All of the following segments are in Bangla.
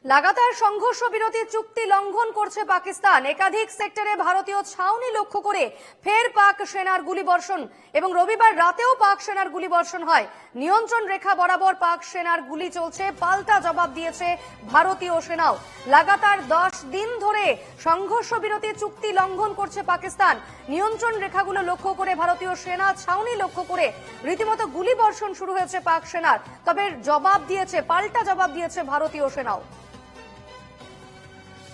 লাগাতার সংঘর্ষ বিরতি চুক্তি লঙ্ঘন করছে পাকিস্তান। একাধিক সেক্টরে ভারতীয় ছাউনি লক্ষ্য করে ফের পাক সেনার গুলিবর্ষণ এবং রবিবার রাতেও পাক সেনার গুলিবর্ষণ হয়। নিয়ন্ত্রণ রেখা বরাবর পাক সেনার গুলি চলছে, পাল্টা জবাব দিয়েছে ভারতীয় সেনাও। লাগাতার 10 দিন ধরে সংঘর্ষ বিরতি চুক্তি লঙ্ঘন করছে পাকিস্তান। নিয়ন্ত্রণ রেখাগুলো লক্ষ্য করে ভারতীয় সেনা ছাউনি লক্ষ্য করে রীতিমতো গুলিবর্ষণ শুরু হয়েছে পাক সেনার। তবে জবাব দিয়েছে, পাল্টা জবাব দিয়েছে ভারতীয় সেনাও।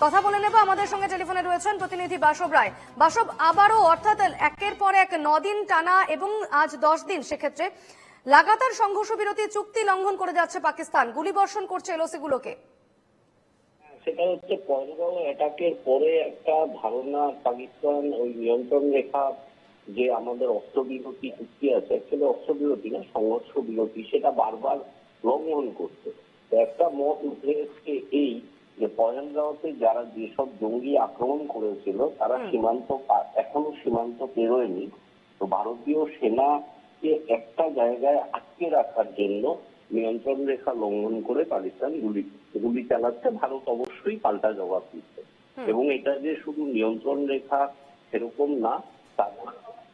কথা বলে নেব, আমাদের সঙ্গে টেলিফোনে রয়েছেন প্রতিনিধি বাসব রায়। বাসব, আবারও অর্থাৎ একের পর এক 9 দিন টানা এবং আজ 10 দিন, সেক্ষেত্রে লাগাতার সংঘর্ষ বিরতি চুক্তি লঙ্ঘন করে যাচ্ছে পাকিস্তান, গুলিবর্ষণ করছে এলওসি গুলোকে। সেটা হচ্ছে পহেলগাঁও অ্যাটাকের পরে একটা ধারণা পাকিস্তান ওই নিয়ন্ত্রণ রেখা যে আমাদের অস্ত্রবিরতি চুক্তি আছে, অ্যাকচুয়ালি অস্ত্রবিরতি না, সংঘর্ষ বিরতি, সেটা বারবার লঙ্ঘন করছে। একটা মত উঠে এসছে এই যে পহেলগাঁওতে যারা যেসব জঙ্গি আক্রমণ করেছিল তারা এখনো সীমান্ত পেরোয়নি। তো ভারতীয় সেনাকে একটা জায়গায় আটকে রাখার জন্য নিয়ন্ত্রণ রেখা লঙ্ঘন করে পাকিস্তান গুলি চালাচ্ছে। ভারত অবশ্যই পাল্টা জবাব দিচ্ছে এবং এটা যে শুধু নিয়ন্ত্রণ রেখা সেরকম না, তার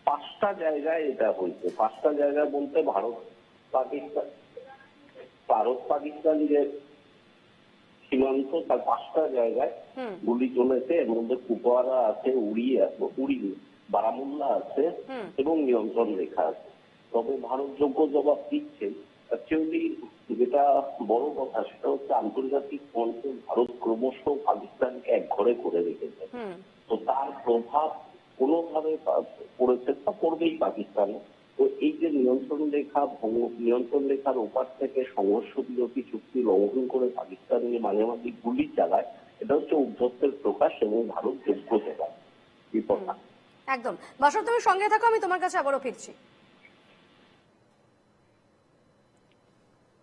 5টা জায়গায় এটা হয়েছে। 5টা জায়গা বলতে ভারত পাকিস্তান যে সীমান্ত, তার 5টা জায়গায় গুলি চলেছে। এর মধ্যে কুপওয়ারা আছে, উড়ি বারামুল্লা আছে এবং নিয়ন্ত্রণ রেখা আছে। তবে ভারত যোগ্য জবাব দিচ্ছে। অ্যাকচুয়ালি যেটা বড় কথা সেটা হচ্ছে আন্তর্জাতিক মঞ্চে ভারত ক্রমশ পাকিস্তানকে একঘরে করে রেখেছে। তো তার প্রভাব কোনোভাবে পড়েছে বা পড়বেই পাকিস্তানে। তো এই যে নিয়ন্ত্রণ রেখার ওপার থেকে সংঘর্ষ বিরতি চুক্তি লঙ্ঘন করে পাকিস্তান মাঝে মাঝে গুলি চালায়, এটা হচ্ছে উদ্ধত্তের প্রকাশ এবং ভারত যোগ্য জবাব। বিপদ একদম। বাসব, তুমি সঙ্গে থাকো, আমি তোমার কাছে আবারও ফিরছি।